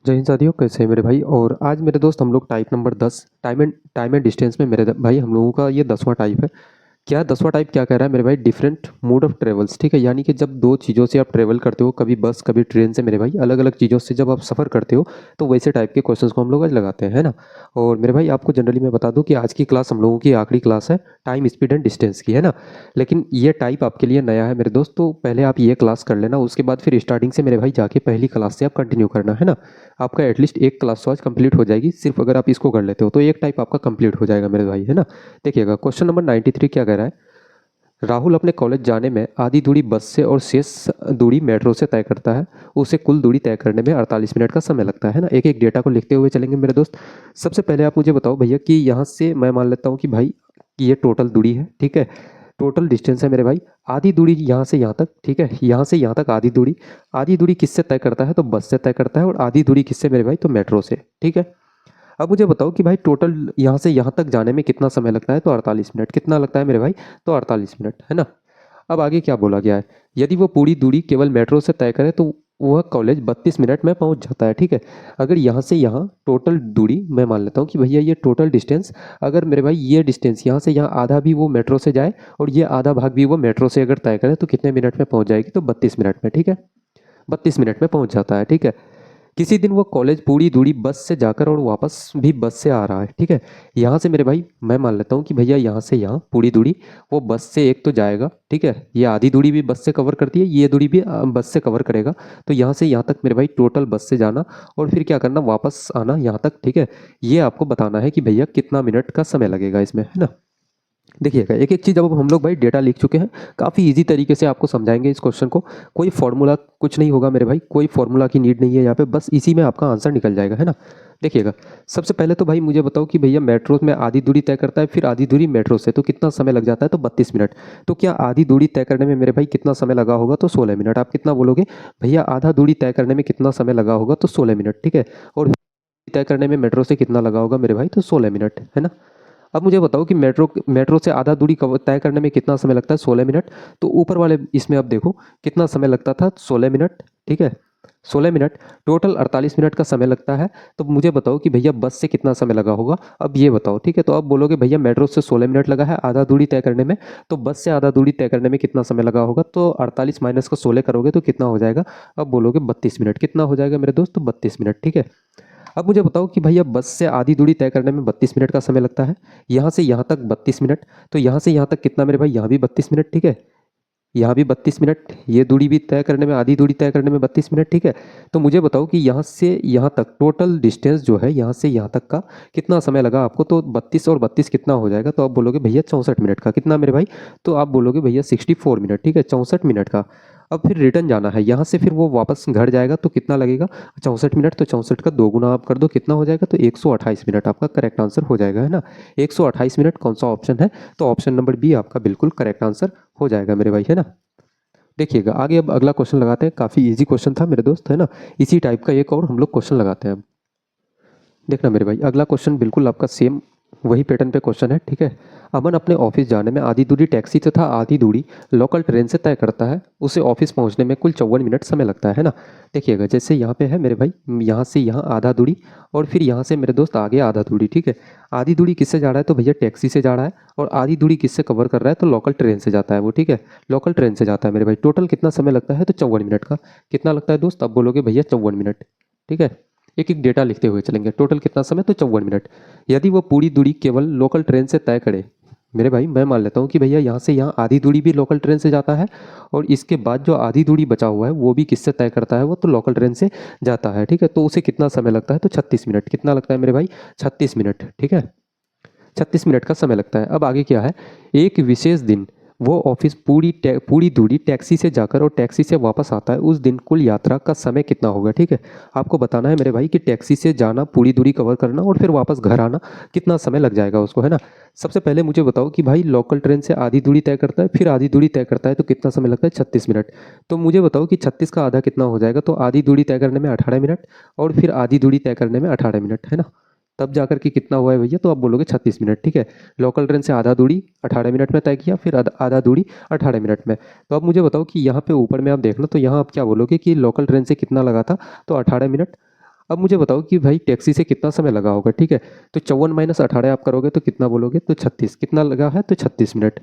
जय हिंद साथियों, कैसे हैं मेरे भाई। और आज मेरे दोस्त हम लोग type number 10 time and distance में मेरे भाई हम लोगों का ये 10वां टाइप है। क्या 10वां टाइप क्या कह रहा है मेरे भाई, डिफरेंट मोड ऑफ ट्रेवल्स। ठीक है, यानी कि जब दो चीज़ों से आप ट्रेवल करते हो, कभी बस कभी ट्रेन से मेरे भाई, अलग अलग चीज़ों से जब आप सफ़र करते हो तो वैसे टाइप के क्वेश्चंस को हम लोग आज लगाते हैं, है ना। और मेरे भाई आपको जनरली मैं बता दूं कि आज की क्लास हम लोगों की आखिरी क्लास है टाइम स्पीड एंड डिस्टेंस की, है ना। लेकिन ये टाइप आपके लिए नया है मेरे दोस्त, तो पहले आप ये क्लास कर लेना, उसके बाद फिर स्टार्टिंग से मेरे भाई जाके पहली क्लास से आप कंटिन्यू करना, है ना। आपका एटलीस्ट एक क्लास तो आज कंप्लीट हो जाएगी, सिर्फ अगर आप इसको कर लेते हो तो एक टाइप आपका कंप्लीट हो जाएगा मेरे भाई, है ना। देखिएगा क्वेश्चन नंबर 93 क्या कह रहा है। राहुल अपने कॉलेज जाने में आधी दूरी बस से और शेष दूरी मेट्रो से तय करता है। उसे कुल दूरी तय करने में 48 मिनट का समय लगता है ना। एक एक डेटा को लिखते हुए चलेंगे मेरे दोस्त। सबसे पहले आप मुझे बताओ भैया कि यहाँ से मैं मान लेता हूँ कि भाई कि ये टोटल दूरी है, ठीक है। टोटल डिस्टेंस है मेरे भाई। आधी दूरी यहाँ से यहाँ तक, ठीक है, यहाँ से यहाँ तक आधी दूरी। आधी दूरी किससे तय करता है, तो बस से तय करता है। और आधी दूरी किससे मेरे भाई, तो मेट्रो से, ठीक है। अब मुझे बताओ कि भाई टोटल यहाँ से यहाँ तक जाने में कितना समय लगता है, तो 48 मिनट। कितना लगता है मेरे भाई, तो 48 मिनट, है ना। अब आगे क्या बोला गया है। यदि वो पूरी दूरी केवल मेट्रो से तय करे तो वह कॉलेज 32 मिनट में पहुंच जाता है, ठीक है। अगर यहाँ से यहाँ टोटल दूरी मैं मान लेता हूँ कि भैया ये टोटल डिस्टेंस, अगर मेरे भाई ये डिस्टेंस यहाँ से यहाँ आधा भी वो मेट्रो से जाए और ये आधा भाग भी वो मेट्रो से अगर तय करे तो कितने मिनट में पहुंच जाएगी, तो 32 मिनट में, ठीक है। 32 मिनट में पहुंच जाता है, ठीक है। किसी दिन वो कॉलेज पूरी दूरी बस से जाकर और वापस भी बस से आ रहा है, ठीक है। यहाँ से मेरे भाई मैं मान लेता हूँ कि भैया यहाँ से यहाँ पूरी दूरी वो बस से एक तो जाएगा, ठीक है। ये आधी दूरी भी बस से कवर करती है, ये दूरी भी बस से कवर करेगा। तो यहाँ से यहाँ तक मेरे भाई टोटल बस से जाना और फिर क्या करना, वापस आना यहाँ तक, ठीक है। ये आपको बताना है कि भैया कितना मिनट का समय लगेगा इसमें, है ना। देखिएगा एक एक चीज़ अब हम लोग भाई डेटा लिख चुके हैं। काफ़ी इजी तरीके से आपको समझाएंगे इस क्वेश्चन को। कोई फॉर्मूला कुछ नहीं होगा मेरे भाई, कोई फॉर्मूला की नीड नहीं है यहाँ पे, बस इसी में आपका आंसर निकल जाएगा, है ना। देखिएगा सबसे पहले तो भाई मुझे बताओ कि भैया मेट्रो में आधी दूरी तय करता है, फिर आधी दूरी मेट्रो से, तो कितना समय लग जाता है, तो 32 मिनट। तो क्या आधी दूरी तय करने में मेरे भाई कितना समय लगा होगा, तो 16 मिनट। आप कितना बोलोगे भैया, आधा दूरी तय करने में कितना समय लगा होगा, तो 16 मिनट, ठीक है। और तय करने में मेट्रो से कितना लगा होगा मेरे भाई, तो 16 मिनट, है ना। अब मुझे बताओ कि मेट्रो मेट्रो से आधा दूरी तय करने में कितना समय लगता है, 16 मिनट। तो ऊपर वाले इसमें अब देखो कितना समय लगता था, 16 मिनट, ठीक है। 16 मिनट, टोटल 48 मिनट का समय लगता है। तो मुझे बताओ कि भैया बस से कितना समय लगा होगा, अब ये बताओ, ठीक है। तो अब बोलोगे भैया मेट्रो से 16 मिनट लगा है आधा दूरी तय करने में, तो बस से आधा दूरी तय करने में कितना समय लगा होगा, तो 48 माइनस का 16 करोगे तो कितना हो जाएगा। अब बोलोगे 32 मिनट। कितना हो जाएगा मेरे दोस्त, तो 32 मिनट, ठीक है। अब मुझे बताओ कि भैया बस से आधी दूरी तय करने में 32 मिनट का समय लगता है। यहाँ से यहाँ तक 32 मिनट, तो यहाँ से यहाँ तक कितना मेरे भाई, यहाँ भी 32 मिनट, ठीक है। यहाँ भी 32 मिनट, ये दूरी भी तय करने में, आधी दूरी तय करने में 32 मिनट, ठीक है। तो मुझे बताओ कि यहाँ से यहाँ तक टोटल डिस्टेंस जो है यहाँ से यहाँ तक का कितना समय लगा आपको, तो 32 और 32 कितना हो जाएगा, तो आप बोलोगे भैया 64 मिनट का। कितना मेरे भाई, तो आप बोलोगे भैया 64 मिनट, ठीक है, 64 मिनट का। अब फिर रिटर्न जाना है यहाँ से, फिर वो वापस घर जाएगा तो कितना लगेगा, 64 मिनट। तो 64 का 2 गुना आप कर दो, कितना हो जाएगा, तो 128 मिनट आपका करेक्ट आंसर हो जाएगा, है ना। 128 मिनट कौन सा ऑप्शन है, तो ऑप्शन नंबर बी आपका बिल्कुल करेक्ट आंसर हो जाएगा मेरे भाई, है ना। देखिएगा आगे अब अगला क्वेश्चन लगाते हैं। काफ़ी इजी क्वेश्चन था मेरे दोस्त, है ना। इसी टाइप का एक और हम लोग क्वेश्चन लगाते हैं अब। देखना मेरे भाई अगला क्वेश्चन बिल्कुल आपका सेम वही पैटर्न पे क्वेश्चन है, ठीक है। अमन अपने ऑफिस जाने में आधी दूरी टैक्सी तथा आधी दूरी लोकल ट्रेन से तय करता है। उसे ऑफिस पहुंचने में कुल 54 मिनट समय लगता है ना। देखिएगा जैसे यहाँ पे है मेरे भाई, यहाँ से यहाँ आधा दूरी और फिर यहाँ से मेरे दोस्त आगे आधा दूरी, ठीक है। आधी दूरी किससे जा रहा है, तो भैया टैक्सी से जा रहा है। और आधी दूरी किससे कवर कर रहा है, तो लोकल ट्रेन से जाता है वो, ठीक है। लोकल ट्रेन से जाता है मेरे भाई। टोटल कितना समय लगता है, तो 54 मिनट का। कितना लगता है दोस्त, अब बोलोगे भैया 54 मिनट, ठीक है। एक एक डेटा लिखते हुए चलेंगे। टोटल कितना समय, तो 54 मिनट। यदि वो पूरी दूरी केवल लोकल ट्रेन से तय करे, मेरे भाई मैं मान लेता हूँ कि भैया यहाँ से यहाँ आधी दूरी भी लोकल ट्रेन से जाता है और इसके बाद जो आधी दूरी बचा हुआ है वो भी किससे तय करता है, वो तो लोकल ट्रेन से जाता है, ठीक है। तो उसे कितना समय लगता है, तो 36 मिनट। कितना लगता है मेरे भाई, 36 मिनट, ठीक है। 36 मिनट का समय लगता है। अब आगे क्या है, एक विशेष दिन वो ऑफिस पूरी दूरी टैक्सी से जाकर और टैक्सी से वापस आता है। उस दिन कुल यात्रा का समय कितना होगा, ठीक है। आपको बताना है मेरे भाई कि टैक्सी से जाना, पूरी दूरी कवर करना और फिर वापस घर आना कितना समय लग जाएगा उसको, है ना। सबसे पहले मुझे बताओ कि भाई लोकल ट्रेन से आधी दूरी तय करता है, फिर आधी दूरी तय करता है, तो कितना समय लगता है, 36 मिनट। तो मुझे बताओ कि 36 का आधा कितना हो जाएगा, तो आधी दूरी तय करने में 18 मिनट और फिर आधी दूरी तय करने में 18 मिनट, है ना। तब जाकर के कितना हुआ है भैया, तो आप बोलोगे 36 मिनट, ठीक है। लोकल ट्रेन से आधा दूरी 18 मिनट में तय किया, फिर आधा दूरी 18 मिनट में। तो अब मुझे बताओ कि यहाँ पे ऊपर में आप देखना, तो यहाँ आप क्या बोलोगे कि लोकल ट्रेन से कितना लगा था, तो 18 मिनट। अब मुझे बताओ कि भाई टैक्सी से कितना समय लगा होगा, ठीक है। तो 54 माइनस 18 आप करोगे तो कितना बोलोगे, तो 36। कितना लगा है, तो 36 मिनट।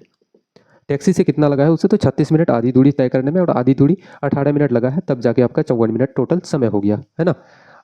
टैक्सी से कितना लगा है उससे, तो 36 मिनट आधी दूरी तय करने में, और आधी दूरी 18 मिनट लगा है, तब जाके आपका 54 मिनट टोटल समय हो गया, है ना।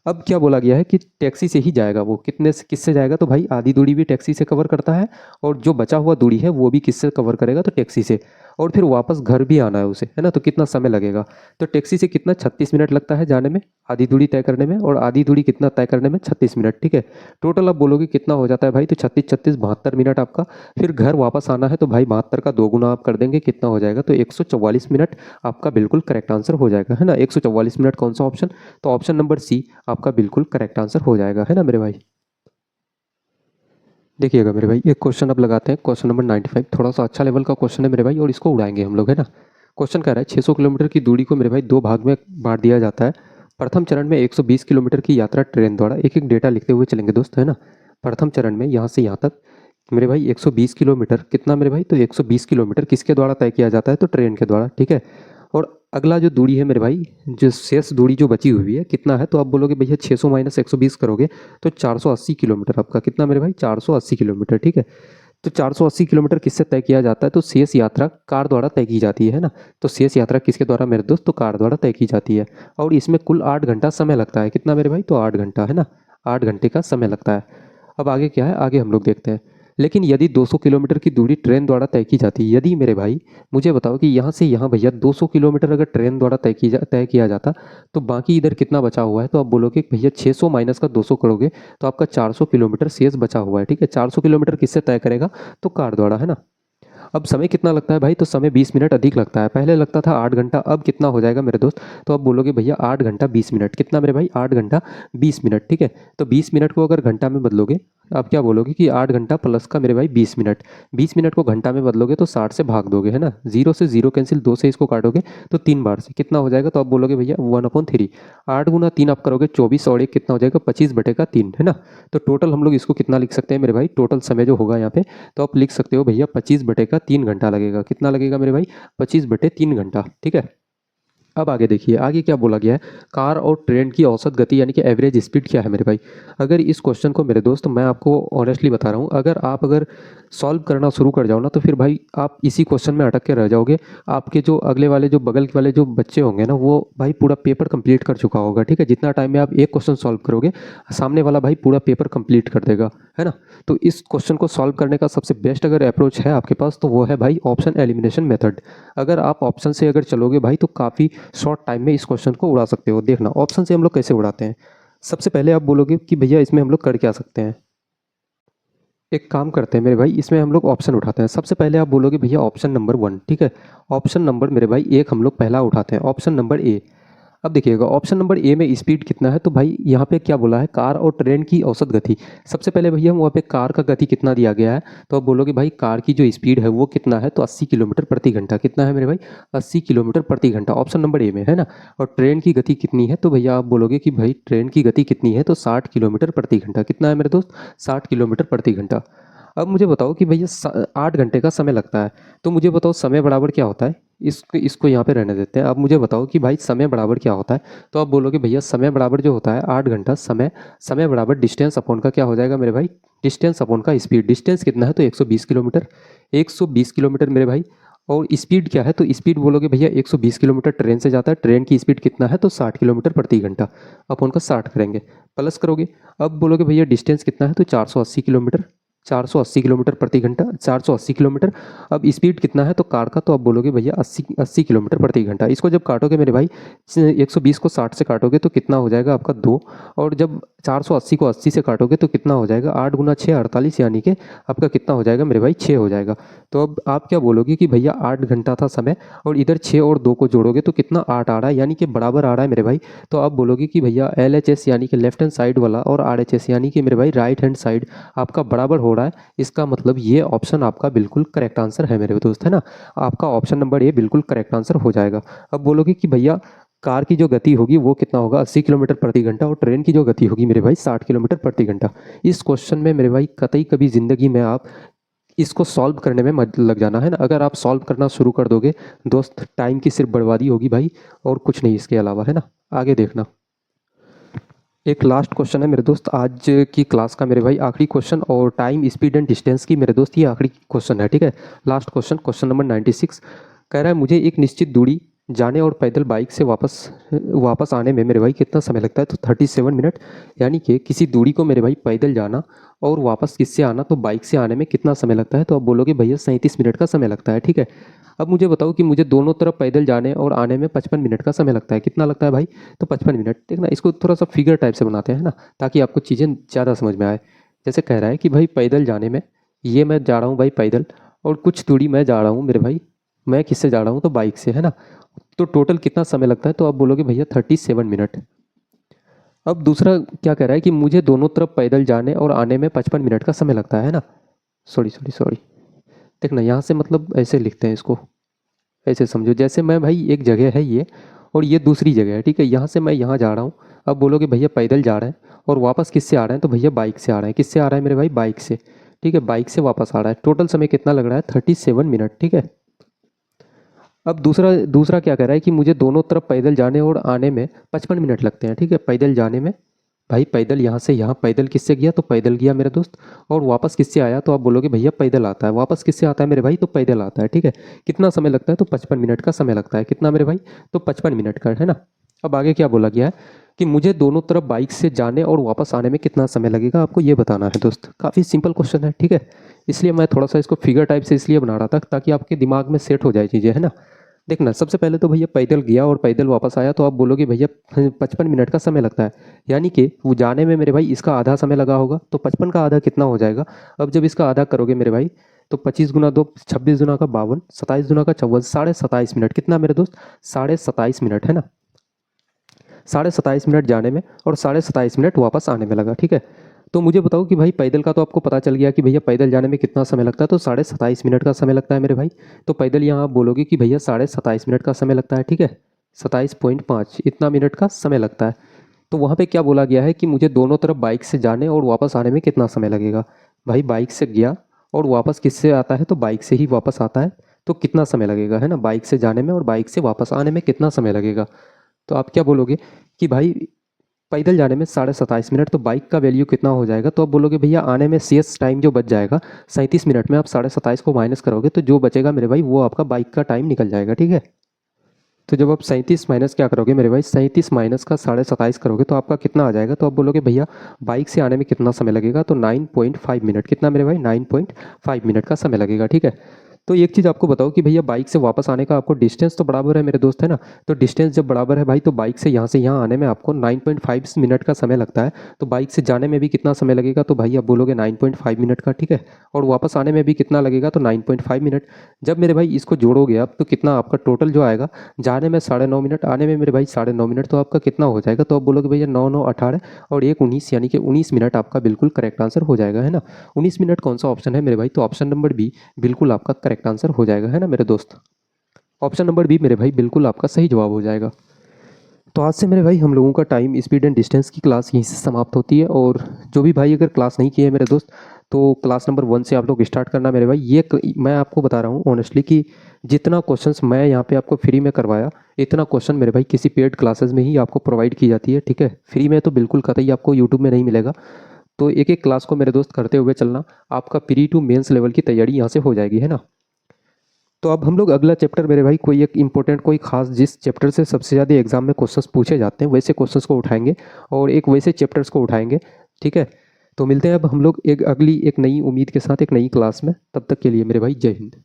अब क्या बोला गया है कि टैक्सी से ही जाएगा वो, कितने से किससे जाएगा, तो भाई आधी दूरी भी टैक्सी से कवर करता है, और जो बचा हुआ दूरी है वो भी किससे कवर करेगा, तो टैक्सी से। और फिर वापस घर भी आना है उसे, है ना, तो कितना समय लगेगा। तो टैक्सी से कितना 36 मिनट लगता है जाने में, आधी दूरी तय करने में, और आधी दूरी कितना तय करने में, 36 मिनट, ठीक है। टोटल आप बोलोगे कितना हो जाता है भाई, तो 36 36 72 मिनट आपका। फिर घर वापस आना है तो भाई 72 का 2 गुना आप कर देंगे, कितना हो जाएगा, तो 144 मिनट आपका बिल्कुल करेक्ट आंसर हो जाएगा, है ना। 144 मिनट कौन सा ऑप्शन, तो ऑप्शन नंबर सी आपका बिल्कुल करेक्ट आंसर हो जाएगा, है ना मेरे भाई। देखिएगा मेरे भाई, एक क्वेश्चन अब लगाते हैं, क्वेश्चन नंबर 95। थोड़ा सा अच्छा लेवल का क्वेश्चन है मेरे भाई, और इसको उड़ाएंगे हम लोग, है ना। क्वेश्चन कह रहा है 600 किलोमीटर की दूरी को मेरे भाई दो भाग में बांट दिया जाता है। प्रथम चरण में 120 किलोमीटर की यात्रा ट्रेन द्वारा, एक एक डेटा लिखते हुए चलेंगे दोस्त, है ना। प्रथम चरण में यहाँ से यहाँ तक मेरे भाई 120 किलोमीटर, कितना मेरे भाई, तो 120 किलोमीटर किसके द्वारा तय किया जाता है, तो ट्रेन के द्वारा, ठीक है। और अगला जो दूरी है मेरे भाई, जो शेष दूरी जो बची हुई है कितना है, तो आप बोलोगे भैया 600 माइनस 120 करोगे तो 480 किलोमीटर आपका, कितना मेरे भाई, 480 किलोमीटर, ठीक है। तो 480 किलोमीटर किससे तय किया जाता है, तो शेष यात्रा कार द्वारा तय की जाती है ना। तो शेष यात्रा किसके द्वारा मेरे दोस्त, तो कार द्वारा तय की जाती है। और इसमें कुल 8 घंटा समय लगता है, कितना मेरे भाई, तो 8 घंटा, है ना। 8 घंटे का समय लगता है। अब आगे क्या है, आगे हम लोग देखते हैं। लेकिन यदि 200 किलोमीटर की दूरी ट्रेन द्वारा तय की जाती है, यदि मेरे भाई मुझे बताओ कि यहाँ से यहाँ भैया 200 किलोमीटर अगर ट्रेन द्वारा तय किया जाता, तो बाकी इधर कितना बचा हुआ है, तो आप बोलोगे कि भैया 600 माइनस का 200 करोगे तो आपका 400 किलोमीटर शेष बचा हुआ है, ठीक है। 400 किलोमीटर किससे तय करेगा, तो कार द्वारा, है ना। अब समय कितना लगता है भाई, तो समय 20 मिनट अधिक लगता है। पहले लगता था 8 घंटा, अब कितना हो जाएगा मेरे दोस्त, तो आप बोलोगे भैया 8 घंटा 20 मिनट, कितना मेरे भाई, 8 घंटा 20 मिनट, ठीक है। तो 20 मिनट को अगर घंटा में बदलोगे, आप क्या बोलोगे कि 8 घंटा प्लस का मेरे भाई 20 मिनट, 20 मिनट को घंटा में बदलोगे तो 60 से भाग दोगे, है ना। जीरो से जीरो कैंसिल, 2 से इसको काटोगे तो 3 बार से कितना हो जाएगा, तो आप बोलोगे भैया 1/3। 8 गुना 3 आप करोगे 24, और एक कितना हो जाएगा, 25/3, है ना। तो टोटल हम लोग इसको कितना लिख सकते हैं मेरे भाई, टोटल समय जो होगा यहाँ पे, तो आप लिख सकते हो भैया 25/3 घंटा लगेगा, कितना लगेगा मेरे भाई, 25/3 घंटा, ठीक है। अब आगे देखिए, आगे क्या बोला गया है, कार और ट्रेन की औसत गति यानी कि एवरेज स्पीड क्या है मेरे भाई। अगर इस क्वेश्चन को मेरे दोस्त, मैं आपको ऑनेस्टली बता रहा हूँ, अगर सॉल्व करना शुरू कर जाओ ना, तो फिर भाई आप इसी क्वेश्चन में अटक के रह जाओगे। आपके जो अगले वाले जो बगल वाले जो बच्चे होंगे ना, वो भाई पूरा पेपर कंप्लीट कर चुका होगा, ठीक है। जितना टाइम में आप एक क्वेश्चन सॉल्व करोगे, सामने वाला भाई पूरा पेपर कंप्लीट कर देगा, है ना। तो इस क्वेश्चन को सॉल्व करने का सबसे बेस्ट अगर अप्रोच है आपके पास, तो वो है भाई ऑप्शन एलिमिनेशन मेथड। अगर आप ऑप्शन से अगर चलोगे भाई, तो काफ़ी शॉर्ट टाइम में इस क्वेश्चन को उड़ा सकते हो। देखना ऑप्शन से हम लोग कैसे उड़ाते हैं। सबसे पहले आप बोलोगे कि भैया इसमें हम लोग कर क्या सकते हैं। एक काम करते हैं मेरे भाई, इसमें हम लोग ऑप्शन उठाते हैं। सबसे पहले आप बोलोगे भैया ऑप्शन नंबर 1, ठीक है। ऑप्शन नंबर मेरे भाई 1 हम लोग पहला उठाते हैं, ऑप्शन नंबर ए। अब देखिएगा ऑप्शन नंबर ए में स्पीड कितना है, तो भाई यहाँ पे क्या बोला है, कार और ट्रेन की औसत गति। सबसे पहले भैया हम वहाँ पे कार का गति कितना दिया गया है, तो आप बोलोगे भाई कार की जो स्पीड है वो कितना है, तो 80 किलोमीटर प्रति घंटा, कितना है मेरे भाई, 80 किलोमीटर प्रति घंटा, ऑप्शन नंबर ए में, है ना। और ट्रेन की गति कितनी है, तो भैया आप बोलोगे कि भाई ट्रेन की गति कितनी है, तो 60 किलोमीटर प्रति घंटा, कितना है मेरे दोस्त, 60 किलोमीटर प्रति घंटा। अब मुझे बताओ कि भैया 8 घंटे का समय लगता है, तो मुझे बताओ समय बराबर क्या होता है। इसको इसको यहाँ पे रहने देते हैं। अब मुझे बताओ कि भाई समय बराबर क्या होता है, तो आप बोलोगे भैया समय बराबर जो होता है 8 घंटा समय, समय बराबर डिस्टेंस अपॉन का क्या हो जाएगा मेरे भाई, डिस्टेंस अपॉन का स्पीड। डिस्टेंस कितना है, तो 120 किलोमीटर, 120 किलोमीटर मेरे भाई। और स्पीड क्या है, तो स्पीड बोलोगे भैया 120 किलोमीटर ट्रेन से जाता है, ट्रेन की स्पीड कितना है, तो 60 किलोमीटर प्रति घंटा, अपॉन का 60 करेंगे, प्लस करोगे। अब बोलोगे भैया डिस्टेंस कितना है, तो 480 किलोमीटर, 480 किलोमीटर प्रति घंटा, 480 किलोमीटर। अब स्पीड कितना है तो कार का, तो आप बोलोगे भैया 80 किलोमीटर प्रति घंटा। इसको जब काटोगे मेरे भाई, 120 को 60 से काटोगे तो कितना हो जाएगा आपका 2, और जब 480 को 80 से काटोगे तो कितना हो जाएगा, 8 गुना 6 48, यानी कि आपका कितना हो जाएगा मेरे भाई, 6 हो जाएगा। तो अब आप क्या बोलोगे कि भैया 8 घंटा था समय, और इधर 6 और 2 को जोड़ोगे तो कितना 8 आ रहा है, यानी कि बराबर आ रहा है मेरे भाई। तो आप बोलोगे कि भैया LHS यानी कि लेफ्ट हैंड साइड वाला, और RHS यानी कि मेरे भाई राइट हैंड साइड आपका बराबर हो रहा है। इसका मतलब ये ऑप्शन आपका बिल्कुल करेक्ट आंसर है मेरे दोस्त, है ना। आपका ऑप्शन नंबर ए बिल्कुल करेक्ट आंसर हो जाएगा। अब बोलोगे कि भैया कार की जो गति होगी वो कितना होगा, 80 किलोमीटर प्रति घंटा, और ट्रेन की जो गति होगी मेरे भाई 60 किलोमीटर प्रति घंटा। इस क्वेश्चन में मेरे भाई कतई कभी ज़िंदगी में आप इसको सॉल्व करने में मत लग जाना, है ना। अगर आप सॉल्व करना शुरू कर दोगे दोस्त, टाइम की सिर्फ बर्बादी होगी भाई, और कुछ नहीं इसके अलावा, है ना। आगे देखना। एक लास्ट क्वेश्चन है मेरे दोस्त आज की क्लास का मेरे भाई, आखिरी क्वेश्चन, और टाइम स्पीड एंड डिस्टेंस की मेरे दोस्त ये आखिरी क्वेश्चन है, ठीक है। लास्ट क्वेश्चन, क्वेश्चन नंबर 96 कह रहा है मुझे एक निश्चित दूरी जाने और पैदल बाइक से वापस आने में मेरे भाई कितना समय लगता है, तो 37 मिनट। यानी कि किसी दूरी को मेरे भाई पैदल जाना और वापस किससे आना, तो बाइक से आने में कितना समय लगता है, तो आप बोलोगे भैया 37 मिनट का समय लगता है, ठीक है। अब मुझे बताओ कि मुझे दोनों तरफ पैदल जाने और आने में 55 मिनट का समय लगता है, कितना लगता है भाई, तो 55 मिनट। देखना इसको थोड़ा सा फिगर टाइप से बनाते हैं ना, ताकि आपको चीज़ें ज़्यादा समझ में आए। जैसे कह रहा है कि भाई पैदल जाने में, ये मैं जा रहा हूँ भाई पैदल, और कुछ दूरी मैं जा रहा हूँ मेरे भाई, मैं किससे जा रहा हूँ, तो बाइक से, है ना। तो टोटल कितना समय लगता है, तो आप बोलोगे भैया 37 मिनट। अब दूसरा क्या कह रहा है कि मुझे दोनों तरफ पैदल जाने और आने में 55 मिनट का समय लगता है ना। सॉरी सॉरी सॉरी, देखना यहाँ से मतलब ऐसे लिखते हैं इसको, ऐसे समझो जैसे मैं भाई, एक जगह है ये और ये दूसरी जगह है, ठीक है। यहाँ से मैं यहाँ जा रहा हूँ, अब बोलोगे भैया पैदल जा रहे हैं और वापस किससे आ रहे हैं, तो भैया बाइक से आ रहे हैं। किससे आ रहा है मेरे भाई, बाइक से, ठीक है। बाइक से वापस आ रहा है, टोटल समय कितना लग रहा है, 37 मिनट, ठीक है। अब दूसरा दूसरा क्या कह रहा है कि मुझे दोनों तरफ पैदल जाने और आने में 55 मिनट लगते हैं, ठीक है। पैदल जाने में भाई, पैदल यहाँ से यहाँ पैदल किससे गया, तो पैदल गया मेरे दोस्त, और वापस किससे आया, तो आप बोलोगे भैया पैदल आता है। वापस किससे आता है मेरे भाई, तो पैदल आता है, ठीक है। कितना समय लगता है, तो 55 मिनट का समय लगता है। कितना मेरे भाई, तो 55 मिनट का, है ना। अब आगे क्या बोला गया है कि मुझे दोनों तरफ बाइक से जाने और वापस आने में कितना समय लगेगा, आपको ये बताना है दोस्त। काफ़ी सिंपल क्वेश्चन है, ठीक है। इसलिए मैं थोड़ा सा इसको फिगर टाइप से इसलिए बना रहा था ताकि आपके दिमाग में सेट हो जाए चीज़ें, है ना। देखना सबसे पहले तो भैया पैदल गया और पैदल वापस आया, तो आप बोलोगे भैया 55 मिनट का समय लगता है। यानी कि वो जाने में मेरे भाई इसका आधा समय लगा होगा, तो 55 का आधा कितना हो जाएगा। अब जब इसका आधा करोगे मेरे भाई, तो 25 गुना 2 26 गुना का 52, 27 गुना का 54, 27.5 मिनट। कितना मेरे दोस्त, 27.5 मिनट, है ना। 27.5 मिनट जाने में और 27.5 मिनट वापस आने में लगा, ठीक है। तो मुझे बताओ कि भाई पैदल का तो आपको पता चल गया कि भैया पैदल जाने में कितना समय लगता है, तो 27.5 मिनट का समय लगता है मेरे भाई। तो पैदल यहाँ आप बोलोगे कि भैया 27.5 मिनट का समय लगता है, ठीक है। 27.5 इतना मिनट का समय लगता है। तो वहाँ पे क्या बोला गया है कि मुझे दोनों तरफ बाइक से जाने और वापस आने में कितना समय लगेगा। भाई बाइक से गया और वापस किससे आता है, तो बाइक से ही वापस आता है, तो कितना समय लगेगा, है ना। बाइक से जाने में और बाइक से वापस आने में कितना समय लगेगा। तो आप क्या बोलोगे कि भाई पैदल जाने में 27.5 मिनट, तो बाइक का वैल्यू कितना हो जाएगा, तो आप बोलोगे भैया आने में शेष टाइम जो बच जाएगा 37 मिनट में, आप 27.5 को माइनस करोगे तो जो बचेगा मेरे भाई वो आपका बाइक का टाइम निकल जाएगा, ठीक है। तो जब आप 37 माइनस क्या करोगे मेरे भाई, 37 माइनस का 27.5 करोगे तो आपका कितना आ जाएगा, तो आप बोलोगे भैया बाइक से आने में कितना समय लगेगा, तो 9.5 मिनट। कितना मेरे भाई, 9.5 मिनट का समय लगेगा, ठीक है। तो एक चीज़ आपको बताओ कि भैया बाइक से वापस आने का आपको डिस्टेंस तो बराबर है मेरे दोस्त, है ना। तो डिस्टेंस जब बराबर है भाई, तो बाइक से यहाँ आने में आपको 9.5 मिनट का समय लगता है। तो बाइक से जाने में भी कितना समय लगेगा, तो भाई आप बोलोगे 9.5 मिनट का, ठीक है। और वापस आने में भी कितना लगेगा, तो 9.5 मिनट। जब मेरे भाई इसको जोड़ोगे आप, तो कितना आपका टोटल जो आएगा, जाने में 9.5 मिनट, आने में मेरे भाई 9.5 मिनट, तो आपका कितना हो जाएगा, तो आप बोलोगे भैया 9 9 18 और 1 19, यानी कि 19 मिनट आपका बिल्कुल करेक्ट आंसर हो जाएगा, है ना। 19 मिनट कौन सा ऑप्शन है मेरे भाई, तो ऑप्शन नंबर बी बिल्कुल आपका करेक्ट आंसर हो जाएगा, है ना मेरे दोस्त। ऑप्शन नंबर बी मेरे भाई बिल्कुल आपका सही जवाब हो जाएगा। तो आज से मेरे भाई हम लोगों का टाइम स्पीड एंड डिस्टेंस की क्लास यहीं से समाप्त होती है। और जो भी भाई अगर क्लास नहीं किए है मेरे दोस्त, तो क्लास नंबर 1 से आप लोग स्टार्ट करना मेरे भाई। मैं आपको बता रहा हूँ ऑनेस्टली कि जितना क्वेश्चंस मैं यहाँ पे आपको फ्री में करवाया, इतना क्वेश्चन मेरे भाई किसी पेड क्लासेस में ही आपको प्रोवाइड की जाती है, ठीक है। फ्री में तो बिल्कुल कतई आपको यूट्यूब में नहीं मिलेगा। तो एक एक क्लास को मेरे दोस्त करते हुए चलना, आपका प्री टू मेंस लेवल की तैयारी यहाँ से हो जाएगी, है ना। तो अब हम लोग अगला चैप्टर मेरे भाई, कोई एक इंपॉर्टेंट कोई खास जिस चैप्टर से सबसे ज़्यादा एग्जाम में क्वेश्चंस पूछे जाते हैं वैसे क्वेश्चंस को उठाएंगे और एक वैसे चैप्टर्स को उठाएंगे, ठीक है। तो मिलते हैं अब हम लोग एक अगली एक नई उम्मीद के साथ एक नई क्लास में। तब तक के लिए मेरे भाई जय हिंद।